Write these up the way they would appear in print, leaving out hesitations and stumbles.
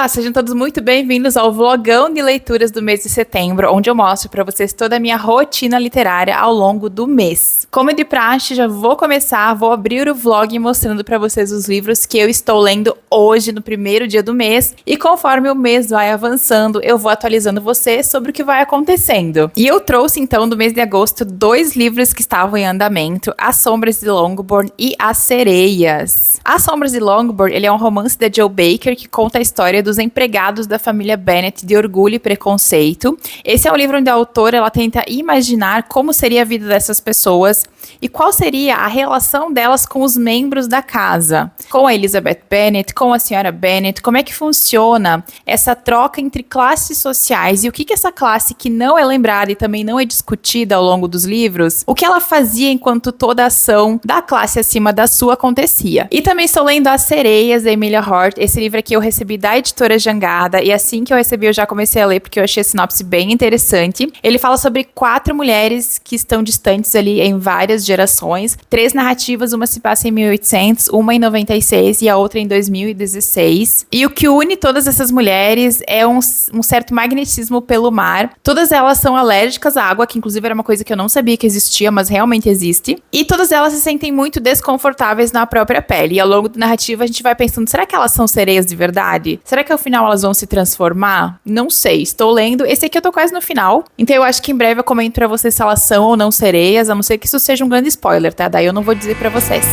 Olá, sejam todos muito bem-vindos ao vlogão de leituras do mês de setembro, onde eu mostro para vocês toda a minha rotina literária ao longo do mês. Como de praxe, já vou abrir o vlog mostrando para vocês os livros que eu estou lendo hoje, no primeiro dia do mês, e conforme o mês vai avançando, eu vou atualizando vocês sobre o que vai acontecendo. E eu trouxe, então, do mês de agosto, 2 livros que estavam em andamento, As Sombras de Longbourn e As Sereias. As Sombras de Longbourn, ele é um romance da Joe Baker que conta a história dos empregados da família Bennet de Orgulho e Preconceito. Esse é um livro onde a autora ela tenta imaginar como seria a vida dessas pessoas e qual seria a relação delas com os membros da casa. Com a Elizabeth Bennet, com a senhora Bennet, como é que funciona essa troca entre classes sociais e o que essa classe que não é lembrada e também não é discutida ao longo dos livros, o que ela fazia enquanto toda a ação da classe acima da sua acontecia. E também estou lendo As Sereias, da Emilia Hort. Esse livro aqui eu recebi da editora Jangada, e assim que eu recebi eu já comecei a ler porque eu achei a sinopse bem interessante. Ele fala sobre 4 mulheres que estão distantes ali em várias gerações, 3 narrativas, uma se passa em 1800, uma em 96 e a outra em 2016. E o que une todas essas mulheres é um certo magnetismo pelo mar. Todas elas são alérgicas à água, que inclusive era uma coisa que eu não sabia que existia, mas realmente existe. E todas elas se sentem muito desconfortáveis na própria pele. E ao longo da narrativa a gente vai pensando, será que elas são sereias de verdade? Será que ao final elas vão se transformar? Não sei, estou lendo. Esse aqui eu tô quase no final, então eu acho que em breve eu comento pra vocês se elas são ou não sereias, a não ser que isso seja um grande spoiler, tá? Daí eu não vou dizer pra vocês.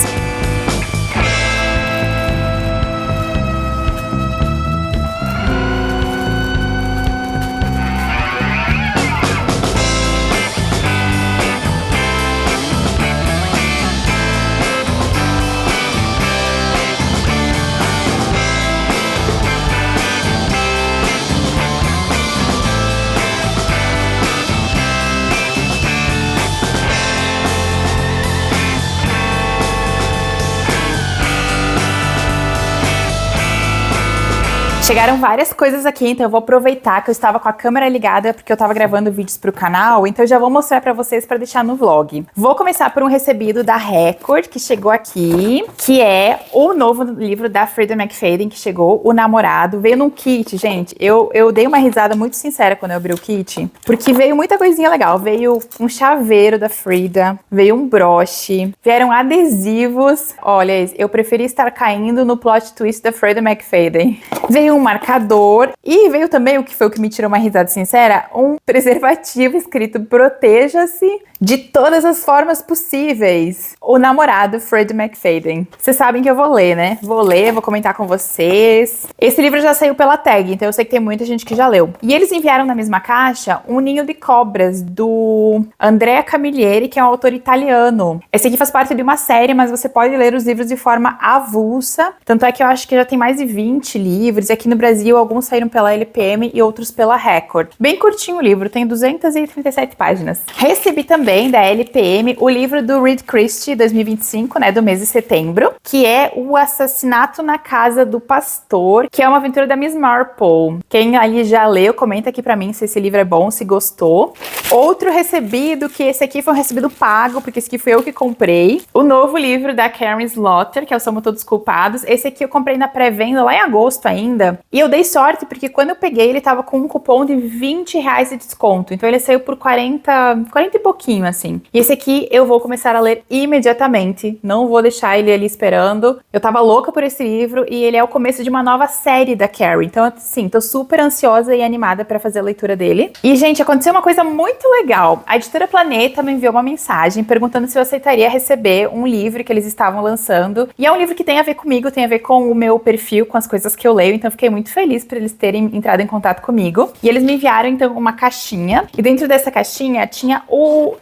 Chegaram várias coisas aqui, então eu vou aproveitar que eu estava com a câmera ligada porque eu estava gravando vídeos para o canal, então eu já vou mostrar para vocês para deixar no vlog. Vou começar por um recebido da Record, que chegou aqui, que é o novo livro da Freida McFadden, que chegou, O Namorado. Veio num kit, gente. Eu dei uma risada muito sincera quando eu abri o kit, porque veio muita coisinha legal. Veio um chaveiro da Freida, veio um broche, vieram adesivos. Olha, eu preferi estar caindo no plot twist da Freida McFadden. Veio um marcador e veio também, o que foi o que me tirou uma risada sincera, um preservativo escrito proteja-se de todas as formas possíveis. O Namorado, Freida McFadden. Vocês sabem que eu vou ler, né? Vou ler, vou comentar com vocês. Esse livro já saiu pela Tag, então eu sei que tem muita gente que já leu. E eles enviaram na mesma caixa Um Ninho de Cobras, do Andrea Camilleri, que é um autor italiano. Esse aqui faz parte de uma série, mas você pode ler os livros de forma avulsa. Tanto é que eu acho que já tem mais de 20 livros. E aqui no Brasil, alguns saíram pela LPM e outros pela Record. Bem curtinho o livro, tem 237 páginas. Recebi também da LPM o livro do Reed Christie 2025, né, do mês de setembro, que é O Assassinato na Casa do Pastor, que é uma aventura da Miss Marple. Quem aí já leu, comenta aqui pra mim se esse livro é bom, se gostou. Outro recebido, que esse aqui foi um recebido pago, porque esse aqui foi eu que comprei. O novo livro da Karen Slaughter, que é o Somos Todos Culpados. Esse aqui eu comprei na pré-venda lá em agosto ainda. E eu dei sorte, porque quando eu peguei, ele tava com um cupom de R$20 de desconto. Então ele saiu por 40 e pouquinho, assim. E esse aqui eu vou começar a ler imediatamente. Não vou deixar ele ali esperando. Eu tava louca por esse livro e ele é o começo de uma nova série da Carrie. Então, assim, tô super ansiosa e animada pra fazer a leitura dele. E, gente, aconteceu uma coisa muito legal. A editora Planeta me enviou uma mensagem perguntando se eu aceitaria receber um livro que eles estavam lançando. E é um livro que tem a ver comigo, tem a ver com o meu perfil, com as coisas que eu leio. Então, eu fiquei muito feliz por eles terem entrado em contato comigo. E eles me enviaram, então, uma caixinha. E dentro dessa caixinha tinha o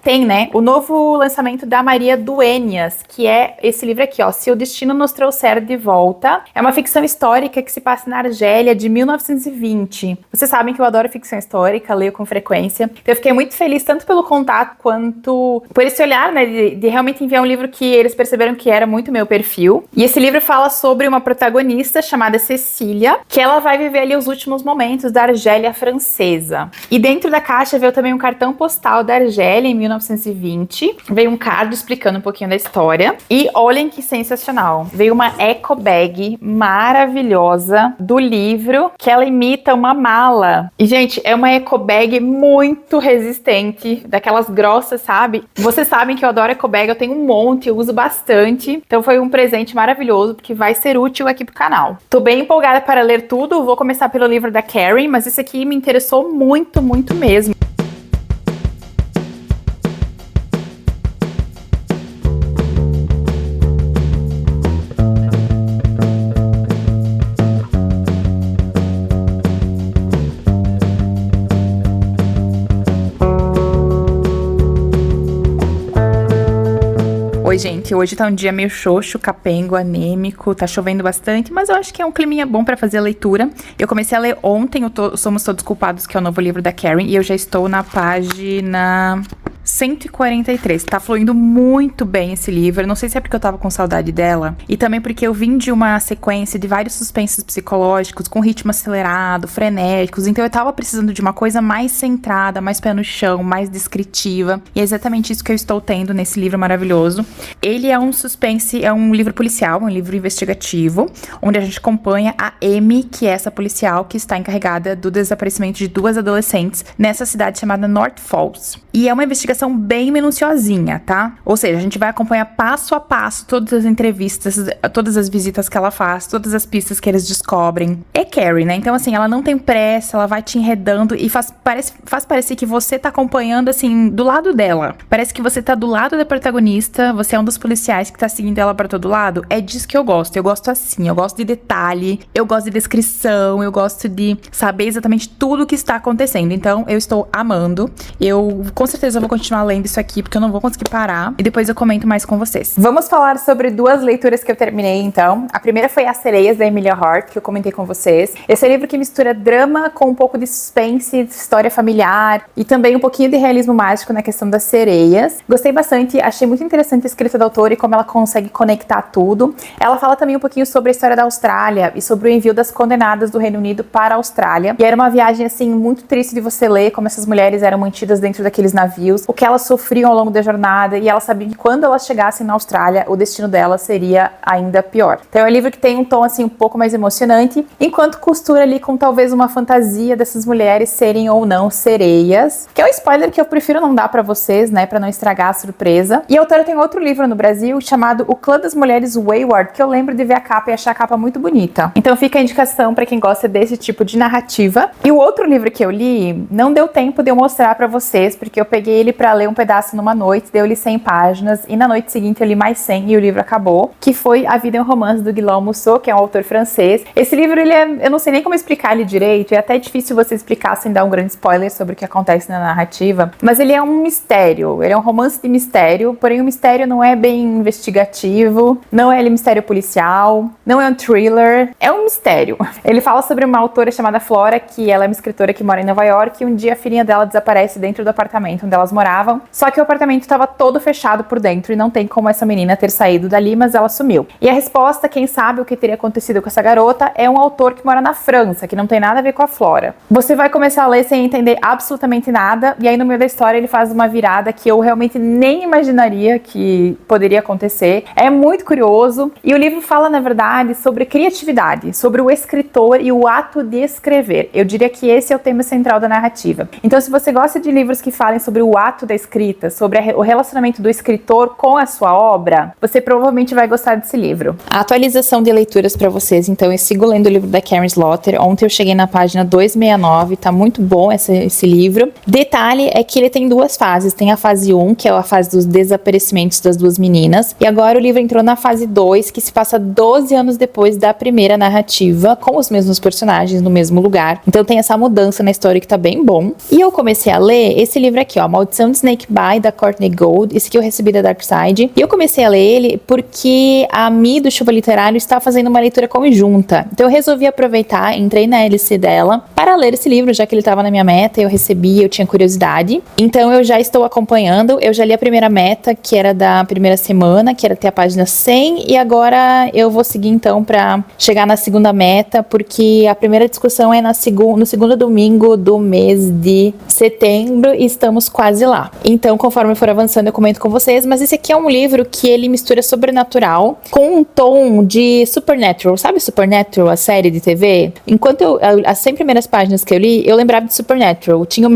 novo lançamento da Maria Dueñas, que é esse livro aqui, ó, Se o Destino Nos Trouxer de Volta. É uma ficção histórica que se passa na Argélia de 1920. Vocês sabem que eu adoro ficção histórica, leio com frequência. Então, eu fiquei muito feliz, tanto pelo contato, quanto por esse olhar, né, de realmente enviar um livro que eles perceberam que era muito meu perfil. E esse livro fala sobre uma protagonista chamada Cecília, que ela vai viver ali os últimos momentos da Argélia francesa. E dentro da caixa veio também um cartão postal da Argélia em 1920. Veio um card explicando um pouquinho da história. E olhem que sensacional. Veio uma eco bag maravilhosa do livro, que ela imita uma mala. E, gente, é uma eco bag muito resistente, daquelas grossas, sabe? Vocês sabem que eu adoro eco bag, eu tenho um monte, eu uso bastante. Então foi um presente maravilhoso, porque vai ser útil aqui pro canal. Tô bem empolgada para ler tudo, vou começar pelo livro da Carrie, mas esse aqui me interessou muito, muito mesmo. Oi, gente, hoje tá um dia meio xoxo, capengo, anêmico, tá chovendo bastante, mas eu acho que é um climinha bom pra fazer a leitura. Eu comecei a ler ontem Somos Todos Culpados, que é o novo livro da Karen, e eu já estou na página 143. Tá fluindo muito bem esse livro. Eu não sei se é porque eu tava com saudade dela, e também porque eu vim de uma sequência de vários suspensos psicológicos, com ritmo acelerado, frenéticos, então eu tava precisando de uma coisa mais centrada, mais pé no chão, mais descritiva, e é exatamente isso que eu estou tendo nesse livro maravilhoso. Ele é um suspense, é um livro policial, um livro investigativo, onde a gente acompanha a Amy, que é essa policial que está encarregada do desaparecimento de duas adolescentes nessa cidade chamada North Falls. E é uma investigação bem minuciosinha, tá? Ou seja, a gente vai acompanhar passo a passo todas as entrevistas, todas as visitas que ela faz, todas as pistas que eles descobrem. É Carrie, né? Então, assim, ela não tem pressa, ela vai te enredando e faz parecer que você tá acompanhando, assim, do lado dela. Parece que você tá do lado da protagonista, você é um dos policiais que tá seguindo ela pra todo lado. É disso que eu gosto. Eu gosto assim, eu gosto de detalhe, eu gosto de descrição, eu gosto de saber exatamente tudo o que está acontecendo. Então, eu estou amando. Eu, com certeza, vou continuar lendo isso aqui, porque eu não vou conseguir parar. E depois eu comento mais com vocês. Vamos falar sobre duas leituras que eu terminei, então. A primeira foi As Sereias, da Emilia Hart, que eu comentei com vocês. Esse é um livro que mistura drama com um pouco de suspense, história familiar e também um pouquinho de realismo mágico na questão das sereias. Gostei bastante, achei muito interessante a escrita da autora e como ela consegue conectar tudo. Ela fala também um pouquinho sobre a história da Austrália e sobre o envio das condenadas do Reino Unido para a Austrália. E era uma viagem, assim, muito triste de você ler, como essas mulheres eram mantidas dentro daqueles navios, o que elas sofriam ao longo da jornada, e elas sabiam que quando elas chegassem na Austrália, o destino delas seria ainda pior. Então é um livro que tem um tom, assim, um pouco mais emocionante, enquanto costura ali com talvez uma fantasia dessas mulheres serem ou não sereias, que é um spoiler que eu prefiro não dar pra vocês, né, pra não estragar a surpresa. E a autora tem outro livro no Brasil chamado O Clã das Mulheres Wayward, que eu lembro de ver a capa e achar a capa muito bonita. Então fica a indicação pra quem gosta desse tipo de narrativa. E o outro livro que eu li, não deu tempo de eu mostrar pra vocês, porque eu peguei ele pra ler um pedaço numa noite, daí eu li 100 páginas, e na noite seguinte eu li mais 100 e o livro acabou, que foi A Vida é um Romance, do Guillaume Musso, que é um autor francês. Esse livro, eu não sei nem como explicar ele direito, é até difícil você explicar sem dar um grande spoiler sobre o que acontece na narrativa, mas ele é um mistério, ele é um romance de mistério, porém o mistério não é bem investigativo, não é mistério policial, não é um thriller, é um mistério. Ele fala sobre uma autora chamada Flora, que ela é uma escritora que mora em Nova York, e um dia a filhinha dela desaparece dentro do apartamento onde elas moravam, só que o apartamento estava todo fechado por dentro e não tem como essa menina ter saído dali, mas ela sumiu. E a resposta, quem sabe o que teria acontecido com essa garota, é um autor que mora na França, que não tem nada a ver com a Flora. Você vai começar a ler sem entender absolutamente nada, e aí no meio da história ele faz uma virada que eu realmente nem imaginaria que poderia acontecer. É muito curioso, e o livro fala, na verdade, sobre criatividade, sobre o escritor e o ato de escrever. Eu diria que esse é o tema central da narrativa. Então, se você gosta de livros que falem sobre o ato da escrita, sobre o relacionamento do escritor com a sua obra, você provavelmente vai gostar desse livro. A atualização de leituras para vocês, então eu sigo lendo o livro da Karen Slaughter. Ontem eu cheguei na página 269, tá muito bom esse livro. Detalhe é que ele tem duas fases, tem a fase 1, que é a fase dos desaparecimentos das duas meninas, e agora o livro entrou na fase 2, que se passa 12 anos depois da primeira narrativa, com os mesmos personagens no mesmo lugar. Então tem essa mudança na história que tá bem bom. E eu comecei a ler esse livro aqui, ó, Maldição Don't Snake Bite, da Courtney Gold. Esse aqui eu recebi da Dark Side. E eu comecei a ler ele porque a Mi do Chuva Literário está fazendo uma leitura conjunta. Então eu resolvi aproveitar, entrei na LC dela para ler esse livro, já que ele estava na minha meta, eu recebi, eu tinha curiosidade. Então eu já estou acompanhando, eu já li a primeira meta, que era da primeira semana, que era até a página 100, e agora eu vou seguir então para chegar na segunda meta, porque a primeira discussão é no segundo domingo do mês de setembro e estamos quase lá. Então, conforme eu for avançando, eu comento com vocês, mas esse aqui é um livro que ele mistura sobrenatural com um tom de Supernatural. Sabe Supernatural, a série de TV? Enquanto as 100 primeiras páginas que eu li, eu lembrava de Supernatural, tinha a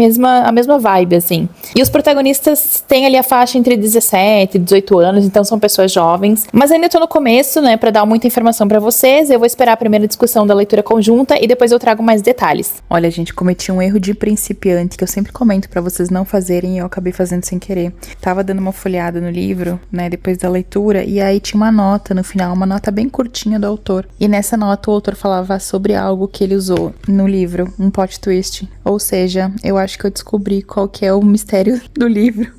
mesma vibe, assim. E os protagonistas têm ali a faixa entre 17 e 18 anos, então são pessoas jovens, mas ainda tô no começo, né, pra dar muita informação pra vocês. Eu vou esperar a primeira discussão da leitura conjunta e depois eu trago mais detalhes. Olha, gente, cometi um erro de principiante que eu sempre comento pra vocês não fazerem e eu acabei fazendo sem querer. Tava dando uma folhada no livro, né, depois da leitura, e aí tinha uma nota no final, uma nota bem curtinha do autor. E nessa nota o autor falava sobre algo que ele usou no livro, um plot twist. Ou seja, eu acho que eu descobri qual que é o mistério do livro.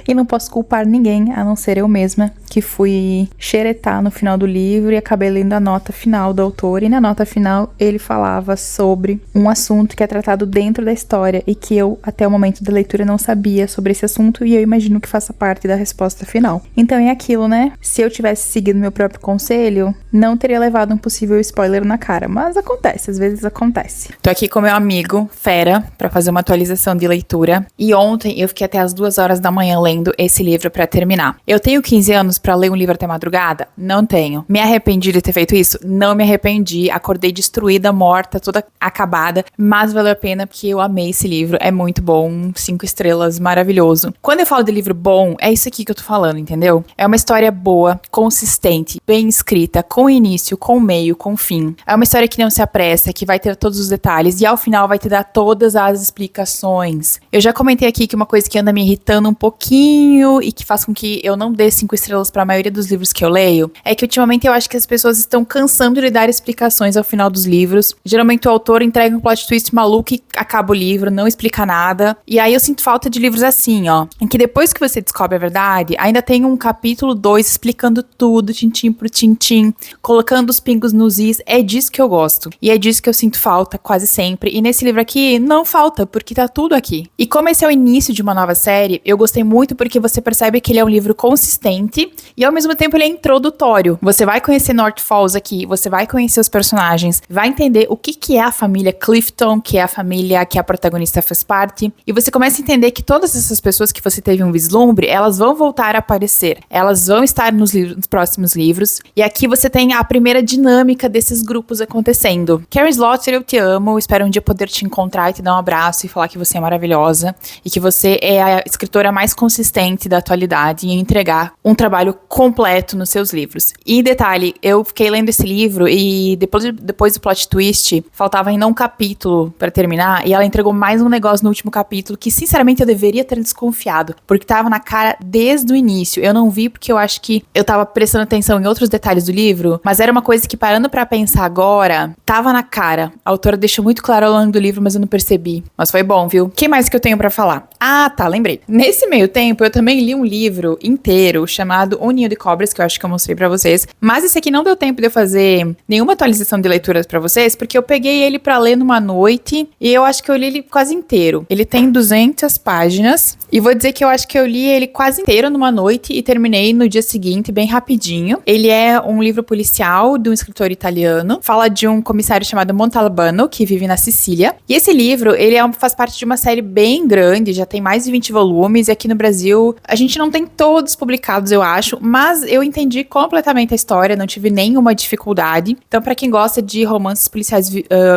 E não posso culpar ninguém, a não ser eu mesma, que fui xeretar no final do livro e acabei lendo a nota final do autor. E na nota final ele falava sobre um assunto que é tratado dentro da história e que eu, até o momento da leitura, não sabia sobre esse assunto, e eu imagino que faça parte da resposta final. Então é aquilo, né? Se eu tivesse seguido meu próprio conselho, não teria levado um possível spoiler na cara, mas acontece, às vezes acontece. Tô aqui com meu amigo Fera pra fazer uma atualização de leitura, e ontem eu fiquei até as 2 horas da manhã lendo esse livro pra terminar. Eu tenho 15 anos pra ler um livro até madrugada? Não tenho. Me arrependi de ter feito isso? Não me arrependi. Acordei destruída, morta, toda acabada, mas valeu a pena porque eu amei esse livro. É muito bom, 5 estrelas, maravilhoso. Quando eu falo de livro bom, é isso aqui que eu tô falando, entendeu? É uma história boa, consistente, bem escrita, com início, com meio, com fim. É uma história que não se apressa, que vai ter todos os detalhes e ao final vai te dar todas as explicações. Eu já comentei aqui que uma coisa que anda me irritando um pouquinho e que faz com que eu não dê 5 estrelas pra maioria dos livros que eu leio, é que ultimamente eu acho que as pessoas estão cansando de dar explicações ao final dos livros. Geralmente o autor entrega um plot twist maluco e acaba o livro, não explica nada. E aí eu sinto falta de livros assim, ó, em que depois que você descobre a verdade, ainda tem um capítulo 2 explicando tudo, tintim por tintim, colocando os pingos nos is. É disso que eu gosto. E é disso que eu sinto falta quase sempre. E nesse livro aqui, não falta, porque tá tudo aqui. E como esse é o início de uma nova série, eu gostei muito porque você percebe que ele é um livro consistente e ao mesmo tempo ele é introdutório. Você vai conhecer North Falls aqui, você vai conhecer os personagens, vai entender o que é a família Clifton, que é a família que a protagonista faz parte, e você começa a entender que todas essas pessoas que você teve um vislumbre, elas vão voltar a aparecer, elas vão estar nos próximos livros, e aqui você tem a primeira dinâmica desses grupos acontecendo. Carrie Slaughter, eu te amo, espero um dia poder te encontrar e te dar um abraço e falar que você é maravilhosa, e que você é a escritora mais consistente da atualidade em entregar um trabalho completo nos seus livros. E detalhe, eu fiquei lendo esse livro e depois do plot twist, faltava ainda um capítulo pra terminar, e ela entregou mais um negócio no último capítulo que, sinceramente, eu deveria ter desconfiado, porque tava na cara desde o início. Eu não vi porque eu acho que eu tava prestando atenção em outros detalhes do livro, mas era uma coisa que, parando pra pensar agora, tava na cara. A autora deixou muito claro ao longo do livro, mas eu não percebi. Mas foi bom, viu? O que mais que eu tenho pra falar? Ah, tá, lembrei. Nesse meio tempo, eu também li um livro inteiro chamado O Ninho de Cobras, que eu acho que eu mostrei pra vocês, mas esse aqui não deu tempo de eu fazer nenhuma atualização de leituras pra vocês, porque eu peguei ele pra ler numa noite e eu acho que eu li ele quase inteiro. Ele tem 200 páginas e vou dizer que eu acho que eu li ele quase inteiro numa noite e terminei no dia seguinte, bem rapidinho. Ele é um livro policial de um escritor italiano, fala de um comissário chamado Montalbano, que vive na Sicília. E esse livro, ele faz parte de uma série bem grande, já tem mais de 20 volumes, e aqui no Brasil a gente não tem todos publicados, eu acho, mas eu entendi completamente a história, não tive nenhuma dificuldade. Então, pra quem gosta de romances policiais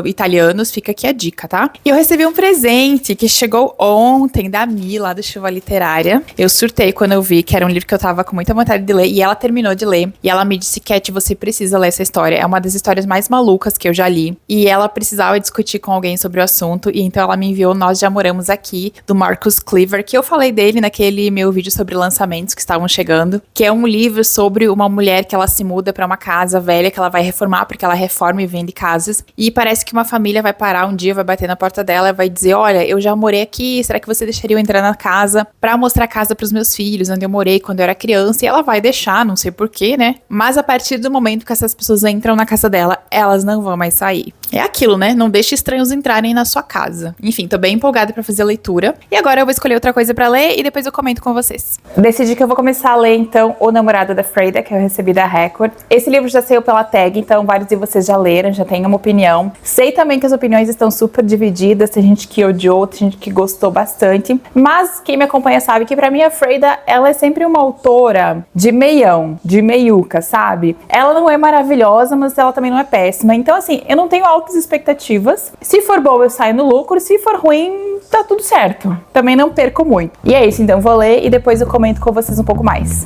italianos, fica aqui a dica, tá? E eu recebi um presente que chegou ontem da Mi, lá do Chuva Literária. Eu surtei quando eu vi que era um livro que eu tava com muita vontade de ler, e ela terminou de ler. E ela me disse, Cat, você precisa ler essa história. É uma das histórias mais malucas que eu já li. E ela precisava discutir com alguém sobre o assunto. assunto, e então ela me enviou Nós Já Moramos Aqui, do Marcus Cleaver, que eu falei dele naquele meu vídeo sobre lançamentos que estavam chegando, que é um livro sobre uma mulher que ela se muda pra uma casa velha que ela vai reformar, porque ela reforma e vende casas, e parece que uma família vai parar um dia, vai bater na porta dela e vai dizer, olha, eu já morei aqui, será que você deixaria eu entrar na casa pra mostrar a casa pros meus filhos, onde eu morei quando eu era criança, e ela vai deixar, não sei porquê, né? Mas a partir do momento que essas pessoas entram na casa dela, elas não vão mais sair. É aquilo, né? Não deixe estranhos entrarem na sua casa. Enfim, tô bem empolgada pra fazer a leitura. E agora eu vou escolher outra coisa pra ler e depois eu comento com vocês. Decidi que eu vou começar a ler, então, O Namorado da Freda, que eu recebi da Record. Esse livro já saiu pela Tag, então vários de vocês já leram, já têm uma opinião. Sei também que as opiniões estão super divididas, tem gente que odiou, tem gente que gostou bastante. Mas quem me acompanha sabe que pra mim a Freda, ela é sempre uma autora de meião, de meiuca, sabe? Ela não é maravilhosa, mas ela também não é péssima. Então, assim, eu não tenho altas expectativas. Se for bom, eu saio no lucro. Se for ruim, tá tudo certo. Também não perco muito. E é isso, então vou ler e depois eu comento com vocês um pouco mais.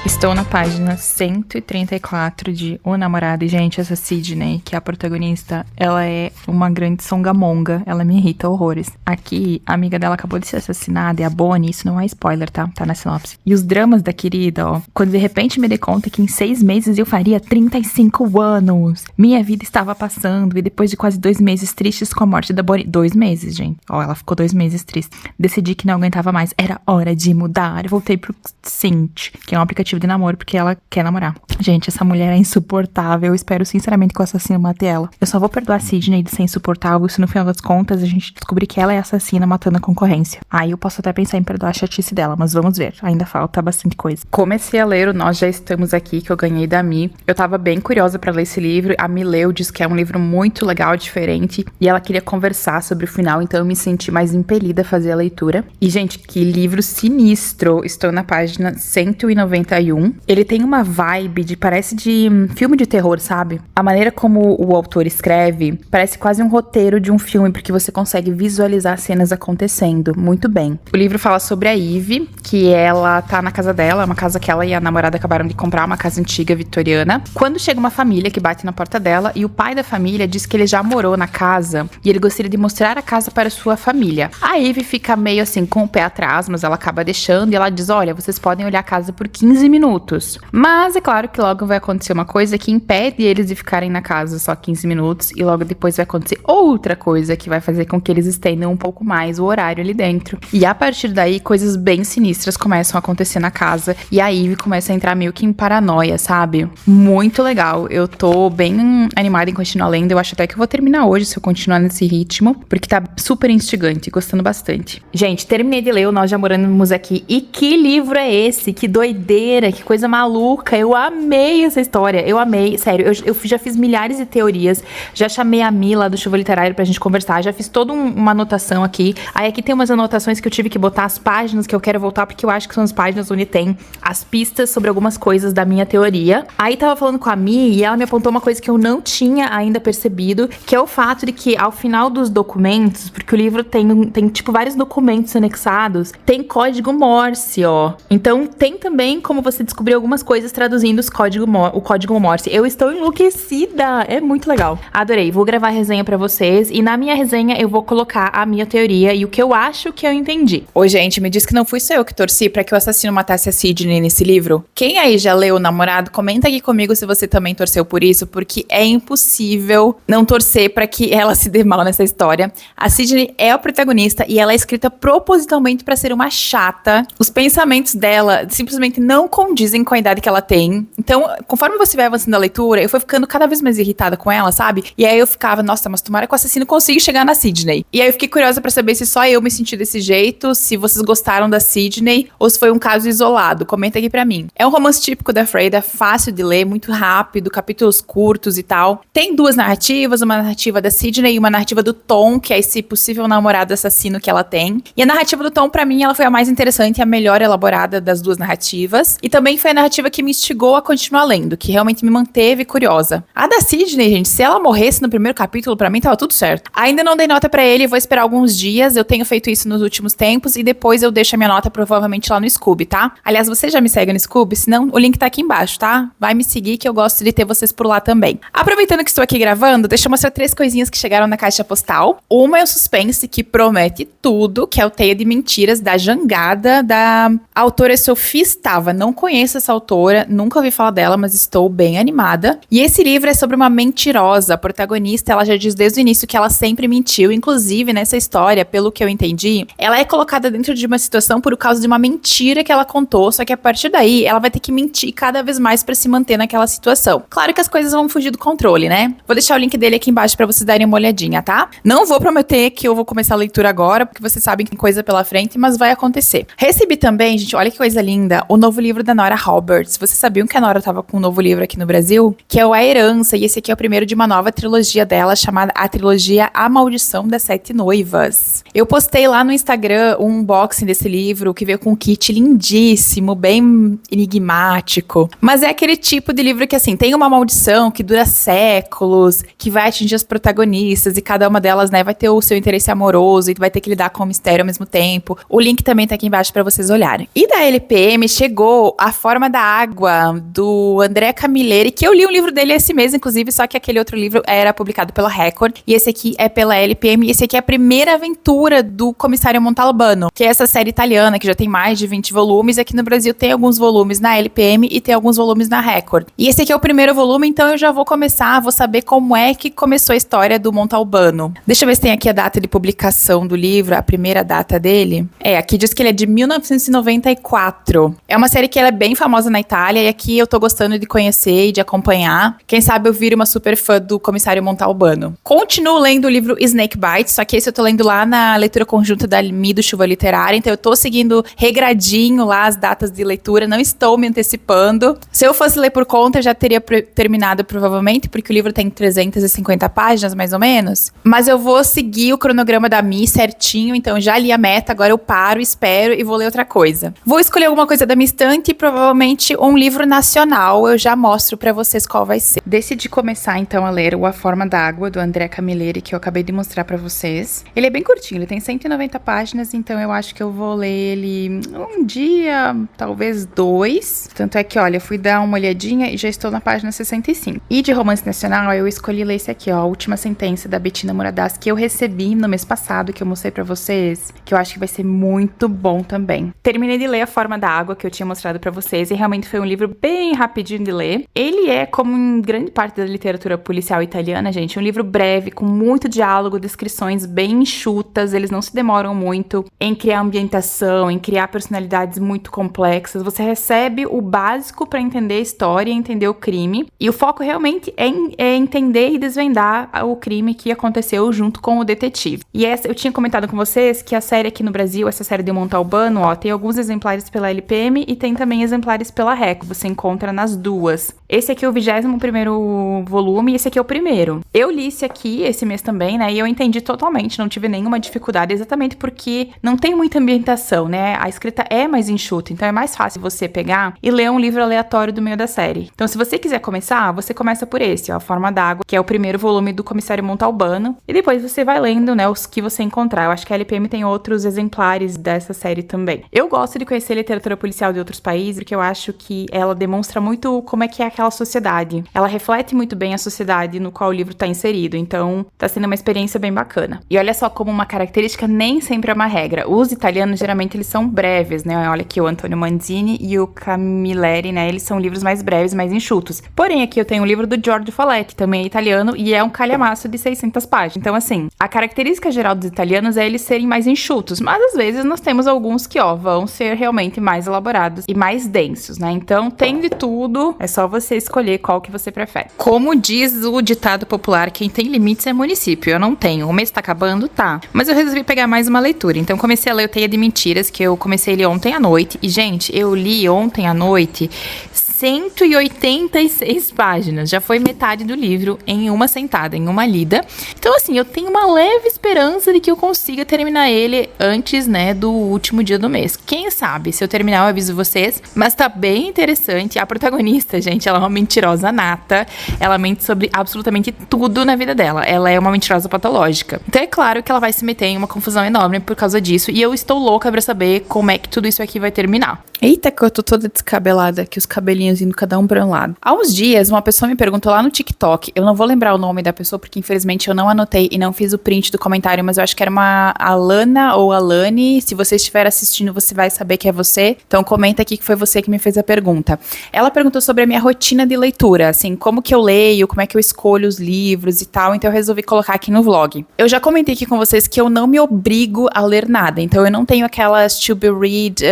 Estou na página 134 de O Namorado. E, gente, essa Sydney, que é a protagonista, ela é uma grande songamonga. Ela me irrita horrores. Aqui, a amiga dela acabou de ser assassinada, é a Bonnie. Isso não é spoiler, tá? Tá na sinopse. E os dramas da querida, ó. Quando de repente me dei conta que em 6 meses eu faria 35 anos. Minha vida estava passando. E depois de quase 2 meses tristes com a morte da Bonnie. 2 meses, gente. Ó, ela ficou 2 meses triste. Decidi que não aguentava mais. Era hora de mudar. Voltei pro Cint, que é um aplicativo de namoro, porque ela quer namorar. Gente, essa mulher é insuportável. Eu espero sinceramente que o assassino mate ela. Eu só vou perdoar a Sydney de ser insuportável se no final das contas a gente descobrir que ela é assassina matando a concorrência. Aí eu posso até pensar em perdoar a chatice dela, mas vamos ver. Ainda falta bastante coisa. Comecei a ler o Nós Já Estamos Aqui, que eu ganhei da Mi. Eu tava bem curiosa pra ler esse livro. A Mi leu, disse que é um livro muito legal, diferente, e ela queria conversar sobre o final, então eu me senti mais impelida a fazer a leitura. E, gente, que livro sinistro. Estou na página 191. Ele tem uma vibe parece de filme de terror, sabe? A maneira como o autor escreve parece quase um roteiro de um filme, porque você consegue visualizar cenas acontecendo muito bem. O livro fala sobre a Ivy, que ela tá na casa dela, uma casa que ela e a namorada acabaram de comprar, uma casa antiga vitoriana. Quando chega uma família que bate na porta dela, e o pai da família diz que ele já morou na casa e ele gostaria de mostrar a casa para sua família. A Ivy fica meio assim com o pé atrás, mas ela acaba deixando e ela diz, olha, vocês podem olhar a casa por 15 minutos. Mas é claro que logo vai acontecer uma coisa que impede eles de ficarem na casa só 15 minutos, e logo depois vai acontecer outra coisa que vai fazer com que eles estendam um pouco mais o horário ali dentro. E a partir daí, coisas bem sinistras começam a acontecer na casa, e a Ivy começa a entrar meio que em paranoia, sabe? Muito legal. Eu tô bem animada em continuar lendo. Eu acho até que eu vou terminar hoje se eu continuar nesse ritmo, porque tá super instigante, gostando bastante. Gente, terminei de ler o Nós Já Moramos Aqui. E que livro é esse? Que doideira, que coisa maluca. Eu amei essa história. Eu amei, sério. Eu já fiz milhares de teorias. Já chamei a Mi lá do Chuva Literário pra gente conversar. Já fiz toda uma anotação aqui. Aí aqui tem umas anotações que eu tive que botar as páginas que eu quero voltar, porque eu acho que são as páginas onde tem as pistas sobre algumas coisas da minha teoria. Aí tava falando com a Mi e ela me apontou uma coisa que eu não tinha ainda percebido, que é o fato de que ao final dos documentos, porque o livro tem tipo vários documentos anexados, tem código Morse, ó. Então tem também como você descobrir algumas coisas traduzindo o código Morse. Eu estou enlouquecida! É muito legal. Adorei. Vou gravar a resenha pra vocês e na minha resenha eu vou colocar a minha teoria e o que eu acho que eu entendi. Oi, gente, me diz que não fui só eu que torci pra que o assassino matasse a Sydney nesse livro? Quem aí já leu O Namorado? Comenta aqui comigo se você também torceu por isso, porque é impossível não torcer pra que ela se dê mal nessa história. A Sydney é a protagonista e ela é escrita propositalmente pra ser uma chata. Os pensamentos dela simplesmente não condizem condizem com a idade que ela tem. Então, conforme você vai avançando a leitura, eu fui ficando cada vez mais irritada com ela, sabe? E aí eu ficava, nossa, mas tomara que o assassino consiga chegar na Sydney. E aí eu fiquei curiosa pra saber se só eu me senti desse jeito, se vocês gostaram da Sydney, ou se foi um caso isolado. Comenta aqui pra mim. É um romance típico da Freida, fácil de ler, muito rápido, capítulos curtos e tal. Tem duas narrativas, uma narrativa da Sydney e uma narrativa do Tom, que é esse possível namorado assassino que ela tem. E a narrativa do Tom, pra mim, ela foi a mais interessante e a melhor elaborada das duas narrativas. E também foi a narrativa que me instigou a continuar lendo, que realmente me manteve curiosa. A da Sydney, gente, se ela morresse no primeiro capítulo, pra mim tava tudo certo. Ainda não dei nota pra ele, vou esperar alguns dias, eu tenho feito isso nos últimos tempos, e depois eu deixo a minha nota provavelmente lá no Scoob, tá? Aliás, você já me segue no Scoob? Senão, o link tá aqui embaixo, tá? Vai me seguir que eu gosto de ter vocês por lá também. Aproveitando que estou aqui gravando, deixa eu mostrar 3 coisinhas que chegaram na caixa postal. Uma é um suspense que promete tudo, que é o Teia de Mentiras, da Jangada, da autora Sophie Stava. Não conheço essa autora, nunca ouvi falar dela, mas estou bem animada. E esse livro é sobre uma mentirosa. A protagonista, ela já diz desde o início que ela sempre mentiu. Inclusive, nessa história, pelo que eu entendi, ela é colocada dentro de uma situação por causa de uma mentira que ela contou, só que a partir daí, ela vai ter que mentir cada vez mais pra se manter naquela situação. Claro que as coisas vão fugir do controle, né? Vou deixar o link dele aqui embaixo pra vocês darem uma olhadinha, tá? Não vou prometer que eu vou começar a leitura agora, porque vocês sabem que tem coisa pela frente, mas vai acontecer. Recebi também, gente, olha que coisa linda, o novo livro da Nora Roberts. Vocês sabiam que a Nora tava com um novo livro aqui no Brasil? Que é o A Herança, e esse aqui é o primeiro de uma nova trilogia dela, chamada a trilogia A Maldição das Sete Noivas. Eu postei lá no Instagram um unboxing desse livro, que veio com um kit lindíssimo, bem enigmático. Mas é aquele tipo de livro que, assim, tem uma maldição que dura séculos, que vai atingir as protagonistas, e cada uma delas, né, vai ter o seu interesse amoroso, e vai ter que lidar com o mistério ao mesmo tempo. O link também tá aqui embaixo pra vocês olharem. E da LPM chegou A Forma da Água, do André Camilleri, que eu li um livro dele esse mês, inclusive, só que aquele outro livro era publicado pela Record, e esse aqui é pela LPM, e esse aqui é a primeira aventura do Comissário Montalbano, que é essa série italiana, que já tem mais de 20 volumes, aqui no Brasil tem alguns volumes na LPM e tem alguns volumes na Record. E esse aqui é o primeiro volume, então eu já vou começar, vou saber como é que começou a história do Montalbano. Deixa eu ver se tem aqui a data de publicação do livro, a primeira data dele. Aqui diz que ele é de 1994. É uma série que ela é bem famosa na Itália, e aqui eu tô gostando de conhecer e de acompanhar. Quem sabe eu vire uma super fã do Comissário Montalbano. Continuo lendo o livro Snake Bite, só que esse eu tô lendo lá na leitura conjunta da Mido Chuva Literária, então eu tô seguindo regradinho lá as datas de leitura, não estou me antecipando. Se eu fosse ler por conta, eu já teria terminado provavelmente, porque o livro tem 350 páginas, mais ou menos. Mas eu vou seguir o cronograma da Mi certinho, então já li a meta, agora eu paro, espero e vou ler outra coisa. Vou escolher alguma coisa da minha estante e provavelmente um livro nacional, eu já mostro pra vocês qual vai ser. Decidi começar então a ler o A Forma da Água, do André Camilleri, que eu acabei de mostrar pra vocês. Ele é bem curtinho, ele tem 190 páginas, então eu acho que eu vou ler ele um dia, talvez 2. Tanto é que, olha, eu fui dar uma olhadinha e já estou na página 65. E de romance nacional, eu escolhi ler esse aqui, ó, A Última Sentença, da Bettina Muradas, que eu recebi no mês passado, que eu mostrei pra vocês, que eu acho que vai ser muito bom também. Terminei de ler A Forma da Água, que eu tinha mostrado pra vocês, e realmente foi um livro bem rapidinho de ler. Ele é, como em grande parte da literatura policial italiana, gente, um livro breve, com muito diálogo, descrições bem enxutas, eles não se demoram muito em criar ambientação, em criar personalidades muito complexas. Você recebe o básico pra entender a história e entender o crime, e o foco realmente é entender e desvendar o crime que aconteceu junto com o detetive. E essa, eu tinha comentado com vocês que a série aqui no Brasil, essa série de Montalbano, ó, tem alguns exemplares pela LPM e tem também exemplares pela Record, você encontra nas duas. Esse aqui é o 21º volume e esse aqui é o primeiro. Eu li esse aqui esse mês também, né, e eu entendi totalmente, não tive nenhuma dificuldade, exatamente porque não tem muita ambientação, né, a escrita é mais enxuta, então é mais fácil você pegar e ler um livro aleatório do meio da série. Então se você quiser começar, você começa por esse, ó, A Forma d'Água, que é o primeiro volume do Comissário Montalbano, e depois você vai lendo, né, os que você encontrar. Eu acho que a LPM tem outros exemplares dessa série também. Eu gosto de conhecer literatura policial de outros países, porque eu acho que ela demonstra muito como é que é aquela sociedade. Ela reflete muito bem a sociedade no qual o livro tá inserido, então tá sendo uma experiência bem bacana. E olha só como uma característica nem sempre é uma regra. Os italianos, geralmente, eles são breves, né? Olha aqui o Antonio Manzini e o Camilleri, né? Eles são livros mais breves, mais enxutos. Porém, aqui eu tenho um livro do Giorgio Folletti, também é italiano, e é um calhamaço de 600 páginas. Então, assim, a característica geral dos italianos é eles serem mais enxutos, mas às vezes nós temos alguns que, ó, vão ser realmente mais elaborados e mais mais densos, né? Então tem de tudo, é só você escolher qual que você prefere. Como diz o ditado popular, quem tem limites é município. Eu não tenho. O mês tá acabando? Tá. Mas eu resolvi pegar mais uma leitura. Então comecei a ler o Teia de Mentiras, que eu comecei ele ontem à noite. E, gente, eu li ontem à noite 186 páginas. Já foi metade do livro em uma sentada, em uma lida. Então, assim, eu tenho uma leve esperança de que eu consiga terminar ele antes, né, do último dia do mês. Quem sabe? Se eu terminar, eu aviso vocês. Mas tá bem interessante. A protagonista, gente, ela é uma mentirosa nata. Ela mente sobre absolutamente tudo na vida dela. Ela é uma mentirosa patológica. Então, é claro que ela vai se meter em uma confusão enorme por causa disso. E eu estou louca pra saber como é que tudo isso aqui vai terminar. Eita, que eu tô toda descabelada, que os cabelinhos indo cada um para um lado. Há uns dias, uma pessoa me perguntou lá no TikTok, eu não vou lembrar o nome da pessoa, porque infelizmente eu não anotei e não fiz o print do comentário, mas eu acho que era uma Alana ou Alane. Se você estiver assistindo, você vai saber que é você. Então comenta aqui que foi você que me fez a pergunta. Ela perguntou sobre a minha rotina de leitura, assim, como que eu leio, como é que eu escolho os livros e tal, então eu resolvi colocar aqui no vlog. Eu já comentei aqui com vocês que eu não me obrigo a ler nada, então eu não tenho aquelas to be read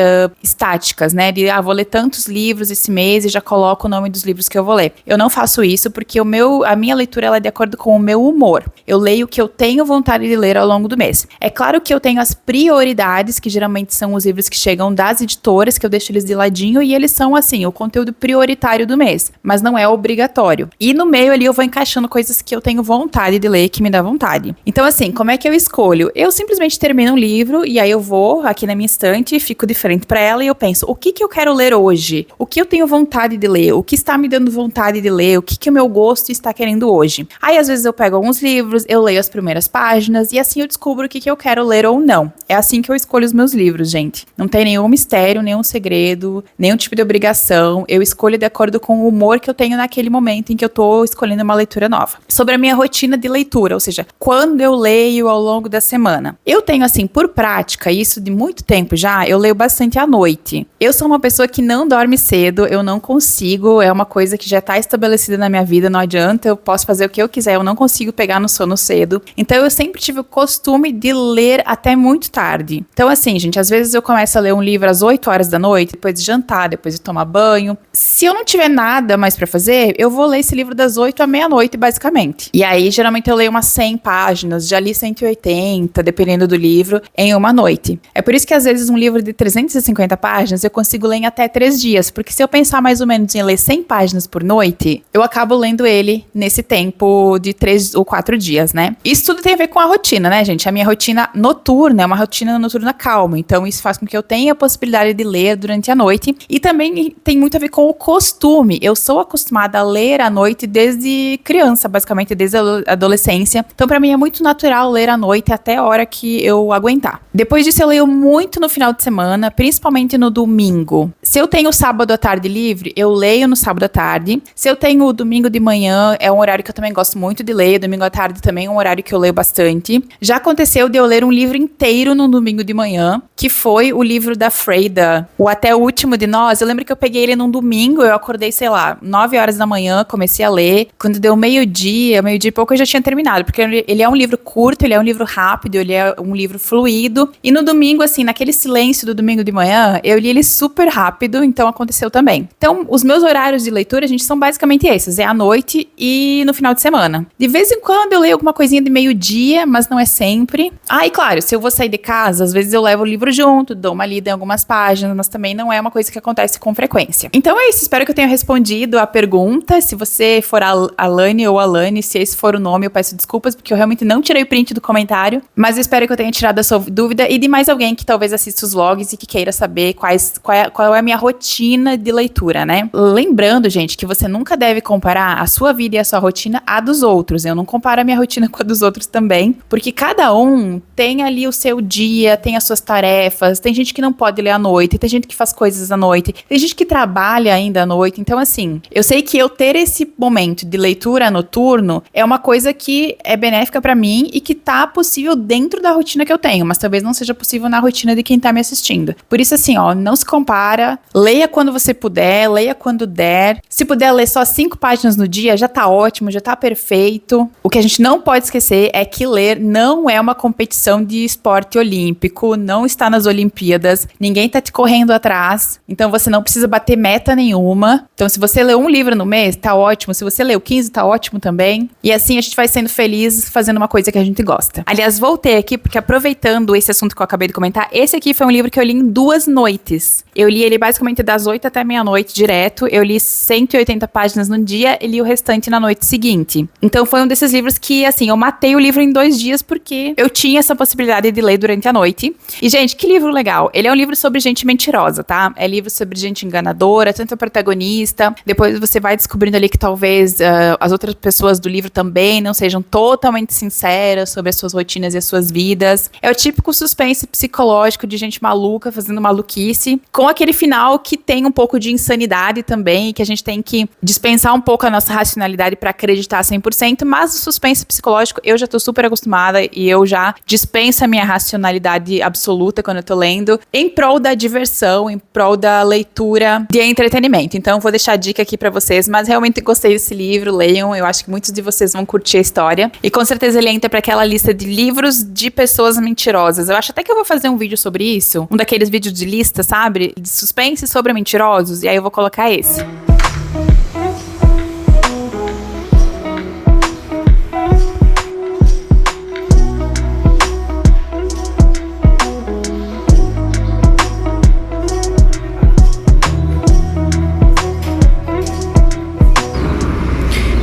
estáticas, né, de vou ler tantos livros esse mês e já coloco o nome dos livros que eu vou ler. Eu não faço isso porque a minha leitura ela é de acordo com o meu humor. Eu leio o que eu tenho vontade de ler ao longo do mês. É claro que eu tenho as prioridades, que geralmente são os livros que chegam das editoras, que eu deixo eles de ladinho e eles são, assim, o conteúdo prioritário do mês, mas não é obrigatório. E no meio ali eu vou encaixando coisas que eu tenho vontade de ler, que me dá vontade. Então, assim, como é que eu escolho? Eu simplesmente termino um livro e aí eu vou aqui na minha estante, fico de frente pra ela e eu penso, o que eu quero ler hoje? O que eu tenho vontade de ler? O que está me dando vontade de ler? O que o meu gosto está querendo hoje? Aí, às vezes, eu pego alguns livros, eu leio as primeiras páginas e assim eu descubro o que eu quero ler ou não. É assim que eu escolho os meus livros, gente. Não tem nenhum mistério, nenhum segredo, nenhum tipo de obrigação. Eu escolho de acordo com o humor que eu tenho naquele momento em que eu tô escolhendo uma leitura nova. Sobre a minha rotina de leitura, ou seja, quando eu leio ao longo da semana. Eu tenho, assim, por prática, isso de muito tempo já, eu leio bastante à noite. Eu sou uma pessoa que não dorme cedo, eu não consigo, é uma coisa que já tá estabelecida na minha vida, não adianta, eu posso fazer o que eu quiser, eu não consigo pegar no sono cedo. Então eu sempre tive o costume de ler até muito tarde. Então assim, gente, às vezes eu começo a ler um livro às 8 horas da noite, depois de jantar, depois de tomar banho. Se eu não tiver nada mais pra fazer, eu vou ler esse livro das 8 à meia-noite, basicamente. E aí, geralmente eu leio umas 100 páginas, já li 180, dependendo do livro, em uma noite. É por isso que às vezes um livro de 350 páginas eu consigo ler em até 3 dias, porque se eu pensar mais ou menos em ler 100 páginas por noite, eu acabo lendo ele nesse tempo de 3 ou 4 dias, né? Isso tudo tem a ver com a rotina, né, gente? A minha rotina noturna é uma rotina noturna calma, então isso faz com que eu tenha a possibilidade de ler durante a noite e também tem muito a ver com o costume. Eu sou acostumada a ler à noite desde criança, basicamente desde a adolescência, então pra mim é muito natural ler à noite até a hora que eu aguentar. Depois disso eu leio muito no final de semana, principalmente no domingo. Se eu tenho sábado à tarde livre, eu leio no sábado à tarde. Se eu tenho o domingo de manhã, é um horário que eu também gosto muito de ler. Domingo à tarde também é um horário que eu leio bastante. Já aconteceu de eu ler um livro inteiro no domingo de manhã, que foi o livro da Freida, o Até o Último de Nós. Eu lembro que eu peguei ele num domingo, eu acordei, sei lá, 9 horas da manhã, comecei a ler. Quando deu meio-dia e pouco, eu já tinha terminado, porque ele é um livro curto, ele é um livro rápido, ele é um livro fluido. E no domingo, assim, naquele silêncio do domingo de manhã, eu li ele super rápido, então aconteceu também. Então, os meus horários de leitura, gente, são basicamente esses, é à noite e no final de semana. De vez em quando eu leio alguma coisinha de meio-dia, mas não é sempre. Ah, e claro, se eu vou sair de casa, às vezes eu levo o livro junto, dou uma lida em algumas páginas, mas também não é uma coisa que acontece com frequência. Então é isso, espero que eu tenha respondido a pergunta. Se você for a Alane ou Alane, se esse for o nome, eu peço desculpas, porque eu realmente não tirei o print do comentário, mas eu espero que eu tenha tirado a sua dúvida e de mais alguém que talvez assista os vlogs e que queira saber qual é a minha rotina de leitura, né? Lembrando, gente, que você nunca deve comparar a sua vida e a sua rotina à dos outros. Eu não comparo a minha rotina com a dos outros também, porque cada um tem ali o seu dia, tem as suas tarefas, tem gente que não pode ler à noite, tem gente que faz coisas à noite, tem gente que trabalha ainda à noite. Então, assim, eu sei que eu ter esse momento de leitura noturno é uma coisa que é benéfica pra mim e que tá possível dentro da rotina que eu tenho, mas talvez não seja possível na rotina de quem tá me assistindo. Por isso, assim, ó, não se compara, leia quando você puder, leia quando der. Se puder ler só 5 páginas no dia, já tá ótimo, já tá perfeito. O que a gente não pode esquecer é que ler não é uma competição de esporte olímpico, não está nas Olimpíadas, ninguém tá te correndo atrás, então você não precisa bater meta nenhuma. Então se você lê um livro no mês, tá ótimo. Se você leu 15, tá ótimo também. E assim a gente vai sendo feliz fazendo uma coisa que a gente gosta. Aliás, voltei aqui porque aproveitando esse assunto que eu acabei de comentar, esse aqui foi um livro que eu li em 2 noites. Eu li ele basicamente das 8 até meia-noite direto. Eu li 180 páginas no dia e li o restante na noite seguinte. Então foi um desses livros que, assim, eu matei o livro em 2 dias porque eu tinha essa possibilidade de ler durante a noite. E, gente, que livro legal. Ele é um livro sobre gente mentirosa, tá? É livro sobre gente enganadora, tanto a protagonista. Depois você vai descobrindo ali que talvez as outras pessoas do livro também não sejam totalmente sinceras sobre as suas rotinas e as suas vidas. É o típico suspense psicológico de gente maluca fazendo maluquice, com aquele final que tem um pouco de insanidade também, que a gente tem que dispensar um pouco a nossa racionalidade pra acreditar 100%, mas o suspense psicológico eu já tô super acostumada e eu já dispenso a minha racionalidade absoluta quando eu tô lendo, em prol da diversão, em prol da leitura de entretenimento. Então vou deixar a dica aqui pra vocês, mas realmente gostei desse livro, leiam, eu acho que muitos de vocês vão curtir a história, e com certeza ele entra pra aquela lista de livros de pessoas mentirosas. Eu acho até que eu vou fazer um vídeo sobre isso, um daqueles vídeos de lista, sabe, de suspense sobre mentirosos, e aí eu vou colocar esse.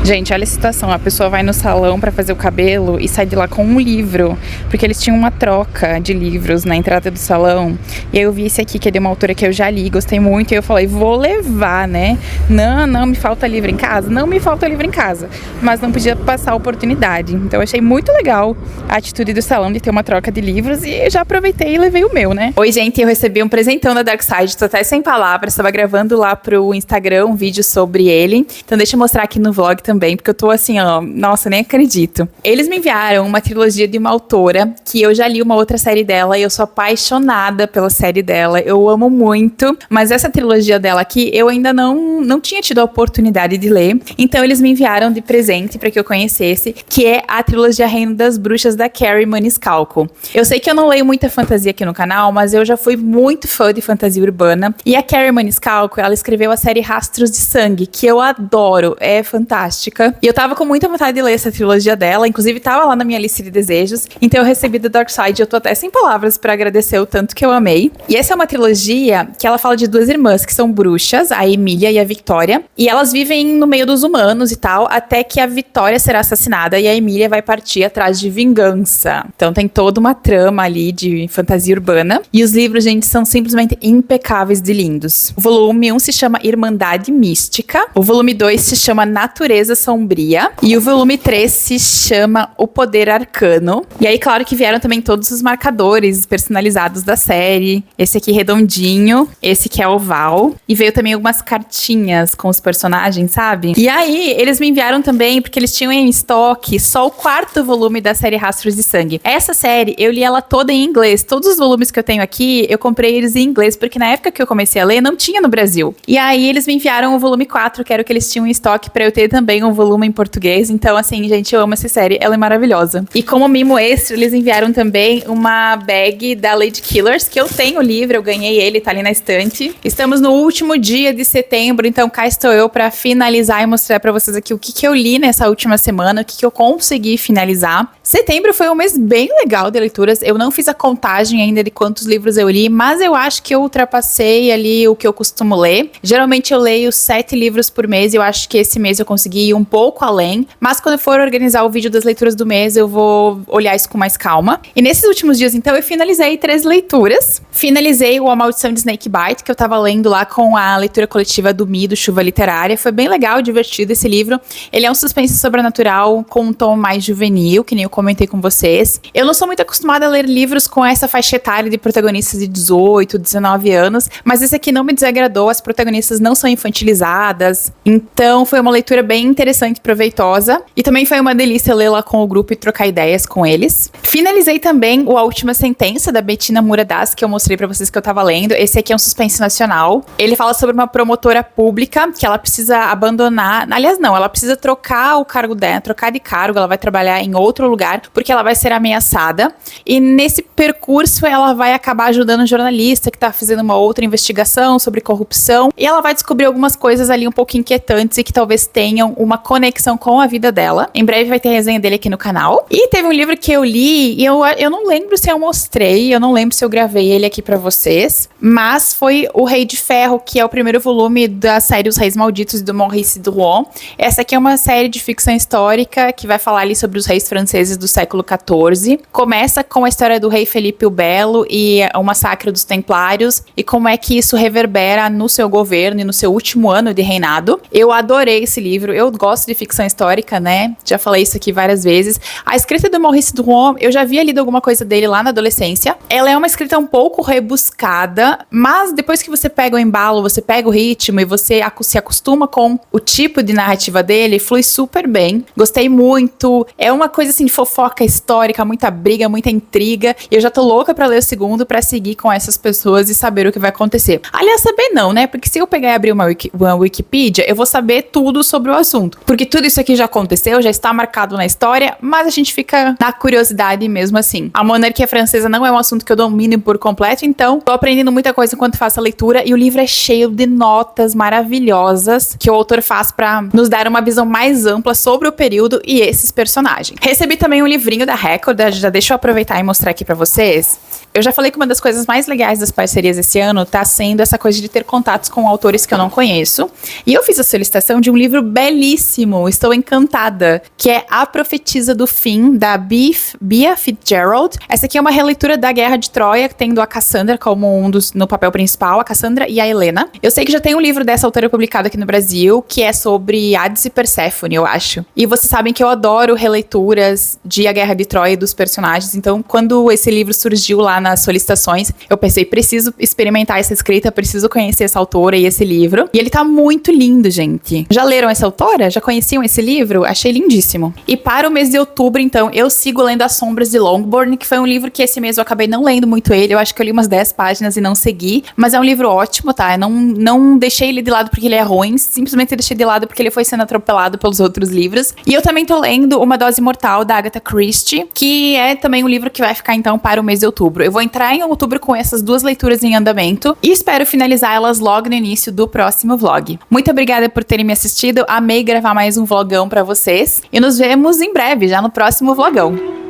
Gente, olha a situação, a pessoa vai no salão pra fazer o cabelo e sai de lá com um livro, porque eles tinham uma troca de livros na entrada do salão, e aí eu vi esse aqui, que é de uma autora que eu já li, gostei muito, e eu falei, vou levar, né? Não me falta livro em casa? Não me falta livro em casa, mas não podia passar a oportunidade, então eu achei muito legal a atitude do salão de ter uma troca de livros, e eu já aproveitei e levei o meu, né? Oi, gente, eu recebi um presentão da Darkside, tô até sem palavras, estava gravando lá pro Instagram um vídeo sobre ele, então deixa eu mostrar aqui no vlog também, porque eu tô assim, ó, nossa, nem acredito. Eles me enviaram uma trilogia de uma autora que eu já li uma outra série dela e eu sou apaixonada pela série dela, eu amo muito, mas essa trilogia dela aqui eu ainda não tinha tido a oportunidade de ler, então eles me enviaram de presente pra que eu conhecesse, que é a trilogia Reino das Bruxas da Kerri Maniscalco. Eu sei que eu não leio muita fantasia aqui no canal, mas eu já fui muito fã de fantasia urbana, e a Kerri Maniscalco, ela escreveu a série Rastros de Sangue, que eu adoro, é fantástica. E eu tava com muita vontade de ler essa trilogia dela, inclusive tava lá na minha lista de desejos, então eu recebi da Darkside, eu tô até sem palavras pra agradecer o tanto que eu amei. E essa é uma trilogia que ela fala de 2 irmãs que são bruxas, a Emília e a Victoria, e elas vivem no meio dos humanos e tal, até que a Victoria será assassinada e a Emília vai partir atrás de vingança. Então tem toda uma trama ali de fantasia urbana, e os livros, gente, são simplesmente impecáveis de lindos. O volume 1 se chama Irmandade Mística, o volume 2 se chama Natureza Sombria, e o volume 3 se chama O Poder Arcano. E aí, claro que vieram também todos os marcadores personalizados da série. Esse aqui redondinho, esse que é oval, e veio também algumas cartinhas com os personagens, sabe? E aí, eles me enviaram também, porque eles tinham em estoque só o 4º volume da série Rastros de Sangue. Essa série, eu li ela toda em inglês. Todos os volumes que eu tenho aqui, eu comprei eles em inglês, porque na época que eu comecei a ler, não tinha no Brasil. E aí, eles me enviaram o volume 4, que era o que eles tinham em estoque, pra eu ter também um volume em português. Então, assim, gente, eu amo essa série, ela é maravilhosa. E como mimo extra, eles enviaram também uma bag da Lady Killers, que eu tenho o livro, eu ganhei ele, tá ali na estante. Estamos no último dia de setembro, então cá estou eu pra finalizar e mostrar pra vocês aqui o que eu li nessa última semana, o que eu consegui finalizar. Setembro foi um mês bem legal de leituras, eu não fiz a contagem ainda de quantos livros eu li, mas eu acho que eu ultrapassei ali o que eu costumo ler. Geralmente eu leio 7 livros por mês, e eu acho que esse mês eu consegui ir um pouco além, mas quando eu for organizar o vídeo das leituras do mês, eu vou olhar isso com mais calma. E nesses últimos dias, então, eu finalizei 3 leituras. Finalizei o A Maldição de Snakebite, que eu tava lendo lá com a leitura coletiva do Mi, do Chuva Literária. Foi bem legal, divertido esse livro. Ele é um suspense sobrenatural com um tom mais juvenil, que nem eu comentei com vocês. Eu não sou muito acostumada a ler livros com essa faixa etária de protagonistas de 18, 19 anos, mas esse aqui não me desagradou, as protagonistas não são infantilizadas, então foi uma leitura bem interessante e proveitosa, e também foi uma delícia lê-la com o grupo e trocar ideias com eles. Finalizei também o A Última Sentença, da Bettina Muradas, que eu mostrei pra vocês que eu tava lendo. Esse aqui é um suspense nacional. Ele fala sobre uma promotora pública que ela precisa abandonar, aliás não, ela precisa trocar o cargo dela, trocar de cargo, ela vai trabalhar em outro lugar, porque ela vai ser ameaçada, e nesse percurso ela vai acabar ajudando um jornalista que tá fazendo uma outra investigação sobre corrupção, e ela vai descobrir algumas coisas ali um pouco inquietantes e que talvez tenham uma conexão com a vida dela. Em breve vai ter resenha dele aqui no canal. E teve um livro que eu li, e eu não lembro se eu mostrei, eu não lembro se eu gravei ele aqui pra vocês, mas foi O Rei de Ferro, que é o primeiro volume da série Os Reis Malditos, do Maurice Druon. Essa aqui é uma série de ficção histórica que vai falar ali sobre os reis franceses do século XIV. Começa com a história do rei Felipe o Belo e o massacre dos Templários, e como é que isso reverbera no seu governo e no seu último ano de reinado. Eu adorei esse livro, eu gosto de ficção histórica, né? Já falei isso aqui várias vezes. A escrita do Maurice Druon, eu já havia lido alguma coisa dele lá na adolescência. Ela é uma escrita um pouco rebuscada, mas depois que você pega o embalo, você pega o ritmo e você se acostuma com o tipo de narrativa dele, flui super bem. Gostei muito. É uma coisa assim de fofoca histórica, muita briga, muita intriga. E eu já tô louca pra ler o segundo, pra seguir com essas pessoas e saber o que vai acontecer. Aliás, saber não, né? Porque se eu pegar e abrir uma Wikipedia, eu vou saber tudo sobre o assunto. Porque tudo isso aqui já aconteceu, já está marcado na história, mas a gente fica na curiosidade mesmo assim. A monarquia francesa não é um assunto que eu domino por completo, então tô aprendendo muita coisa enquanto faço a leitura, e o livro é cheio de notas maravilhosas que o autor faz pra nos dar uma visão mais ampla sobre o período e esses personagens. Recebi também um livrinho da Record, já deixa eu aproveitar e mostrar aqui pra vocês. Eu já falei que uma das coisas mais legais das parcerias esse ano tá sendo essa coisa de ter contatos com autores que eu não conheço. E eu fiz a solicitação de um livro belíssimo, estou encantada, que é A Profetisa do Fim, da Bia Fitzgerald. Essa aqui é uma releitura da Guerra de Troia, tendo a Cassandra como no papel principal, a Cassandra e a Helena. Eu sei que já tem um livro dessa autora publicado aqui no Brasil, que é sobre Hades e Perséfone, eu acho. E vocês sabem que eu adoro releituras de A Guerra de Troia e dos personagens, então quando esse livro surgiu lá nas solicitações, eu pensei, preciso experimentar essa escrita, preciso conhecer essa autora e esse livro. E ele tá muito lindo, gente. Já leram essa autora? Já conheciam esse livro? Achei lindíssimo. E para o mês de outubro, então, eu sigo lendo As Sombras de Longbourn, que foi um livro que esse mês eu acabei não lendo muito ele. Eu acho que eu li umas 10 páginas e não segui, mas é um livro ótimo, tá? Eu não deixei ele de lado porque ele é ruim, simplesmente deixei de lado porque ele foi sendo atropelado pelos outros livros. E eu também tô lendo Uma Dose Mortal, da Agatha Christie, que é também um livro que vai ficar, então, para o mês de outubro. Eu vou entrar em outubro com essas duas leituras em andamento e espero finalizar elas logo no início do próximo vlog. Muito obrigada por terem me assistido, amei gravar mais um vlogão pra vocês e nos vemos em breve, já no próximo vlogão.